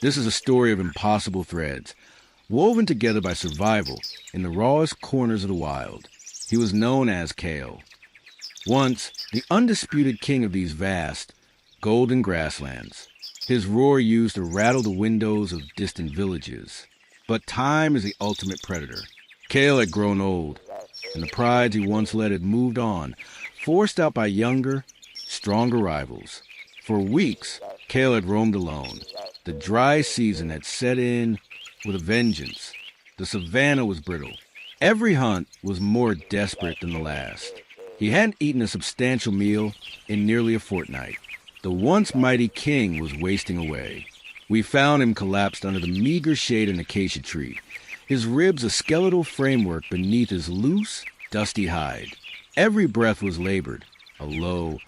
This is a story of impossible threads, woven together by survival in the rawest corners of the wild. He was known as Kale, once the undisputed king of these vast, golden grasslands. His roar used to rattle the windows of distant villages. But time is the ultimate predator. Kale had grown old, and the prides he once led had moved on, forced out by younger, stronger rivals. For weeks, Kale had roamed alone. The dry season had set in with a vengeance. The savanna was brittle. Every hunt was more desperate than the last. He hadn't eaten a substantial meal in nearly a fortnight. The once mighty king was wasting away. We found him collapsed under the meager shade of an acacia tree, his ribs a skeletal framework beneath his loose, dusty hide. Every breath was labored, a low,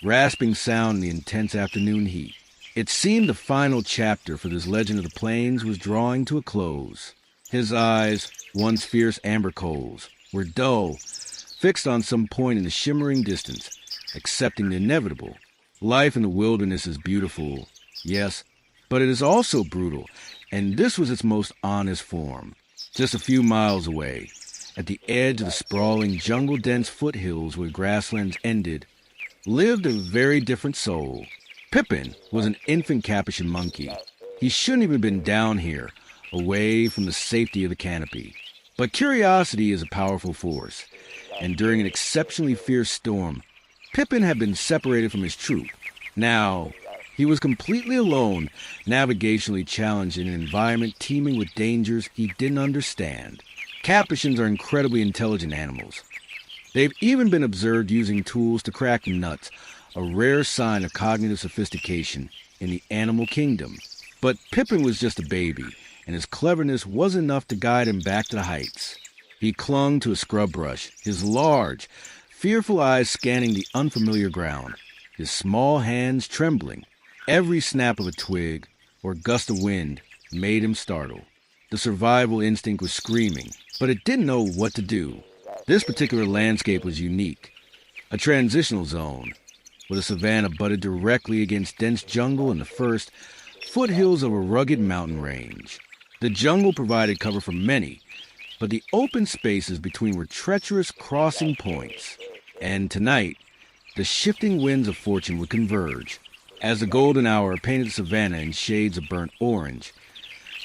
rasping sound in the intense afternoon heat. It seemed the final chapter for this legend of the plains was drawing to a close. His eyes, once fierce amber coals, were dull, fixed on some point in the shimmering distance, accepting the inevitable. Life in the wilderness is beautiful, yes, but it is also brutal, and this was its most honest form. Just a few miles away, at the edge of the sprawling jungle-dense foothills where grasslands ended, lived a very different soul. Pippin was an infant capuchin monkey. He shouldn't even have been down here, away from the safety of the canopy. But curiosity is a powerful force, and during an exceptionally fierce storm, Pippin had been separated from his troop. Now, he was completely alone, navigationally challenged in an environment teeming with dangers he didn't understand. Capuchins are incredibly intelligent animals. They've even been observed using tools to crack nuts, a rare sign of cognitive sophistication in the animal kingdom. But Pippin was just a baby, and his cleverness wasn't enough to guide him back to the heights. He clung to a scrub brush, his large, fearful eyes scanning the unfamiliar ground, his small hands trembling. Every snap of a twig or gust of wind made him startle. The survival instinct was screaming, but it didn't know what to do. This particular landscape was unique, a transitional zone, where the savanna butted directly against dense jungle and the first foothills of a rugged mountain range. The jungle provided cover for many, but the open spaces between were treacherous crossing points. And tonight, the shifting winds of fortune would converge. As the golden hour painted the savanna in shades of burnt orange,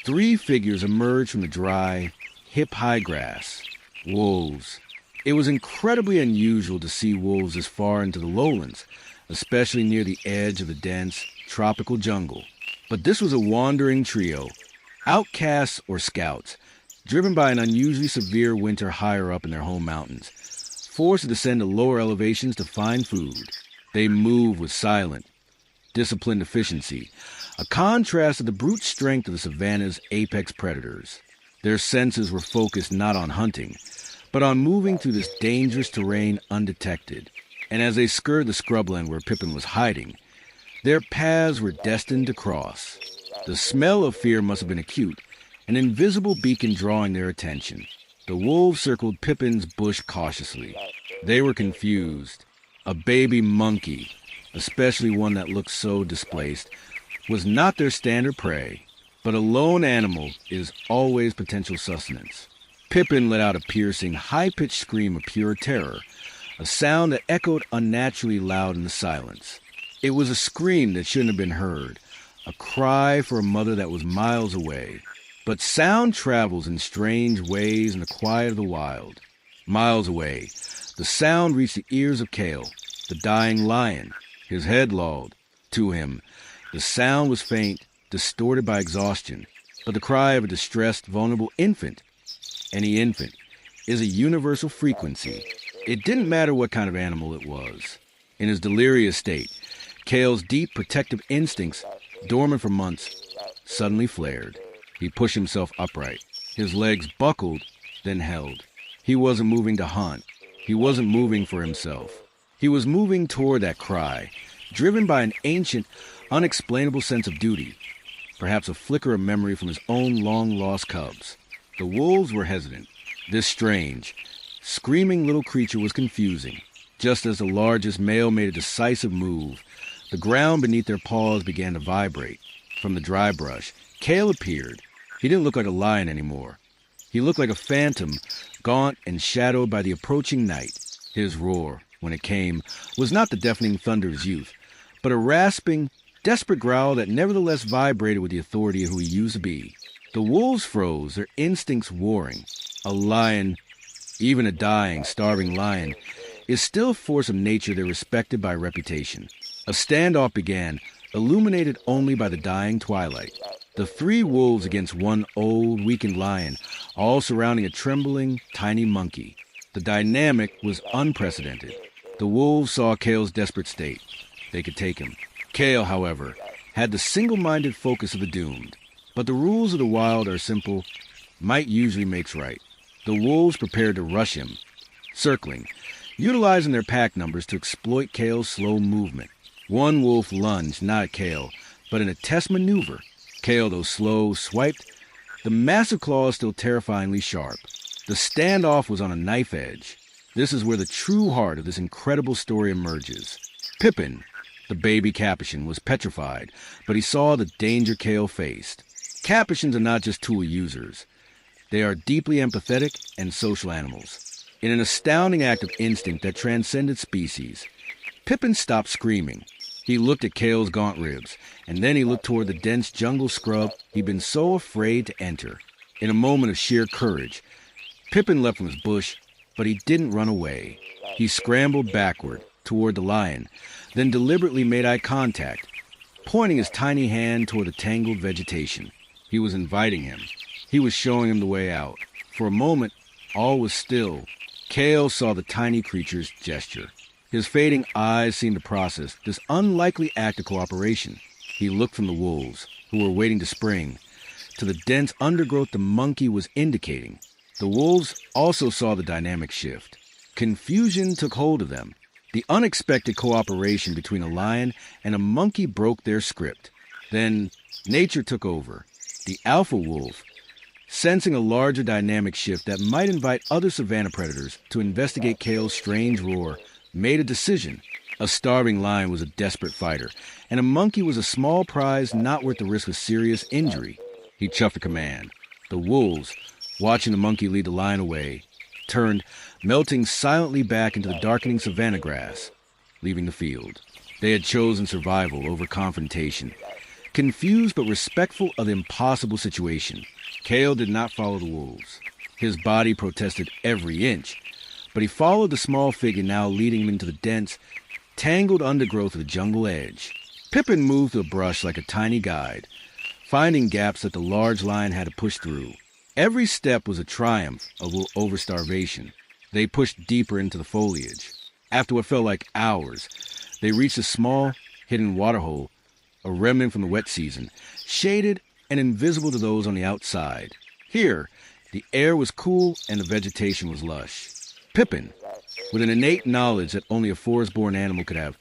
three figures emerged from the dry, hip-high grass. Wolves. It was incredibly unusual to see wolves this far into the lowlands, especially near the edge of the dense, tropical jungle. But this was a wandering trio, outcasts or scouts, driven by an unusually severe winter higher up in their home mountains, forced to descend to lower elevations to find food. They moved with silent, disciplined efficiency, a contrast to the brute strength of the savanna's apex predators. Their senses were focused not on hunting, but on moving through this dangerous terrain undetected. And as they skirted the scrubland where Pippin was hiding, their paths were destined to cross. The smell of fear must have been acute, an invisible beacon drawing their attention. The wolves circled Pippin's bush cautiously. They were confused. A baby monkey, especially one that looked so displaced, was not their standard prey. But a lone animal is always potential sustenance. Pippin let out a piercing, high-pitched scream of pure terror, a sound that echoed unnaturally loud in the silence. It was a scream that shouldn't have been heard, a cry for a mother that was miles away. But sound travels in strange ways in the quiet of the wild. Miles away, the sound reached the ears of Kale, the dying lion. His head lolled. To him, the sound was faint, distorted by exhaustion, but the cry of a distressed, vulnerable infant. Any infant is a universal frequency. It didn't matter what kind of animal it was. In his delirious state, Kale's deep protective instincts, dormant for months, suddenly flared. He pushed himself upright. His legs buckled, then held. He wasn't moving to hunt. He wasn't moving for himself. He was moving toward that cry, driven by an ancient, unexplainable sense of duty, perhaps a flicker of memory from his own long-lost cubs. The wolves were hesitant. This strange, screaming little creature was confusing. Just as the largest male made a decisive move, the ground beneath their paws began to vibrate. From the dry brush, Kale appeared. He didn't look like a lion anymore. He looked like a phantom, gaunt and shadowed by the approaching night. His roar, when it came, was not the deafening thunder of his youth, but a rasping, desperate growl that nevertheless vibrated with the authority of who he used to be. The wolves froze, their instincts warring. A lion, even a dying, starving lion, is still a force of nature that is respected by reputation. A standoff began, illuminated only by the dying twilight. The three wolves against one old, weakened lion, all surrounding a trembling, tiny monkey. The dynamic was unprecedented. The wolves saw Kale's desperate state. They could take him. Kale, however, had the single-minded focus of the doomed. But the rules of the wild are simple. Might usually makes right. The wolves prepared to rush him, circling, utilizing their pack numbers to exploit Kale's slow movement. One wolf lunged, not at Kale, but in a test maneuver. Kale, though slow, swiped, the massive claws still terrifyingly sharp. The standoff was on a knife edge. This is where the true heart of this incredible story emerges. Pippin, the baby capuchin, was petrified, but he saw the danger Kale faced. Capuchins are not just tool users. They are deeply empathetic and social animals. In an astounding act of instinct that transcended species, Pippin stopped screaming. He looked at Kale's gaunt ribs, and then he looked toward the dense jungle scrub he'd been so afraid to enter. In a moment of sheer courage, Pippin leapt from his bush, but he didn't run away. He scrambled backward toward the lion, then deliberately made eye contact, pointing his tiny hand toward the tangled vegetation. He was inviting him. He was showing him the way out. For a moment, all was still. Kale saw the tiny creature's gesture. His fading eyes seemed to process this unlikely act of cooperation. He looked from the wolves, who were waiting to spring, to the dense undergrowth the monkey was indicating. The wolves also saw the dynamic shift. Confusion took hold of them. The unexpected cooperation between a lion and a monkey broke their script. Then nature took over. The alpha wolf, sensing a larger dynamic shift that might invite other savanna predators to investigate Kale's strange roar, made a decision. A starving lion was a desperate fighter, and a monkey was a small prize not worth the risk of serious injury. He chuffed a command. The wolves, watching the monkey lead the lion away, turned, melting silently back into the darkening savanna grass, leaving the field. They had chosen survival over confrontation, confused but respectful of the impossible situation. Kale did not follow the wolves. His body protested every inch, but he followed the small figure now leading him into the dense, tangled undergrowth of the jungle edge. Pippin moved through the brush like a tiny guide, finding gaps that the large lion had to push through. Every step was a triumph over starvation. They pushed deeper into the foliage. After what felt like hours, they reached a small, hidden waterhole, a remnant from the wet season, shaded and invisible to those on the outside. Here, the air was cool and the vegetation was lush. Pippin, with an innate knowledge that only a forest-born animal could have,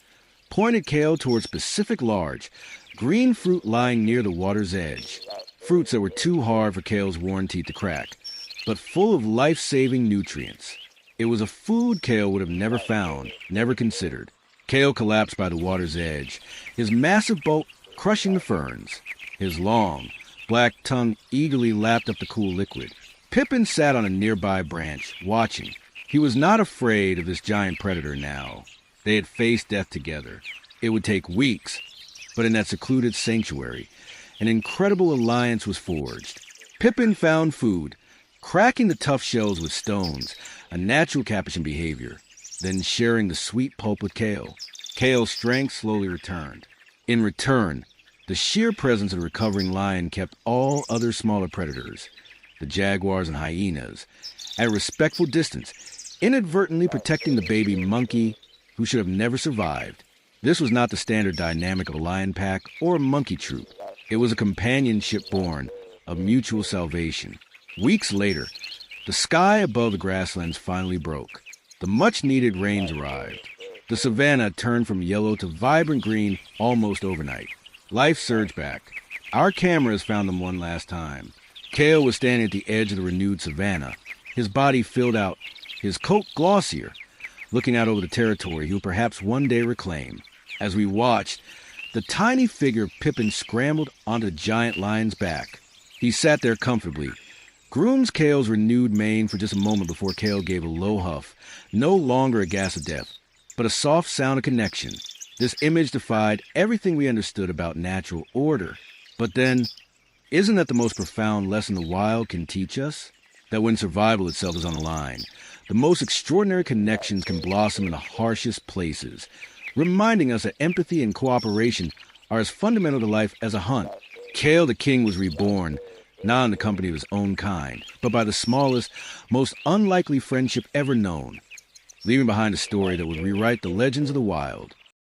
pointed Kale toward specific large, green fruit lying near the water's edge. Fruits that were too hard for Kale's worn teeth to crack, but full of life-saving nutrients. It was a food Kale would have never found, never considered. Kale collapsed by the water's edge, his massive bulk crushing the ferns. His long, black tongue eagerly lapped up the cool liquid. Pippin sat on a nearby branch, watching. He was not afraid of this giant predator now. They had faced death together. It would take weeks, but in that secluded sanctuary, an incredible alliance was forged. Pippin found food, cracking the tough shells with stones, a natural capuchin behavior, then sharing the sweet pulp with Kale. Kale's strength slowly returned. In return, the sheer presence of the recovering lion kept all other smaller predators, the jaguars and hyenas, at a respectful distance, inadvertently protecting the baby monkey who should have never survived. This was not the standard dynamic of a lion pack or a monkey troop. It was a companionship born of mutual salvation. Weeks later, the sky above the grasslands finally broke. The much-needed rains arrived. The savanna turned from yellow to vibrant green almost overnight. Life surged back. Our cameras found them one last time. Kale was standing at the edge of the renewed savanna, his body filled out, his coat glossier, looking out over the territory he would perhaps one day reclaim. As we watched, The tiny figure of Pippin scrambled onto the giant lion's back. He sat there comfortably, groomed Kale's renewed mane for just a moment before Kale gave a low huff, no longer a gasp of death, but a soft sound of connection. This image defied everything we understood about natural order. But then, isn't that the most profound lesson the wild can teach us? That when survival itself is on the line, the most extraordinary connections can blossom in the harshest places, reminding us that empathy and cooperation are as fundamental to life as a hunt. Kale the king was reborn, not in the company of his own kind, but by the smallest, most unlikely friendship ever known, leaving behind a story that would rewrite the legends of the wild.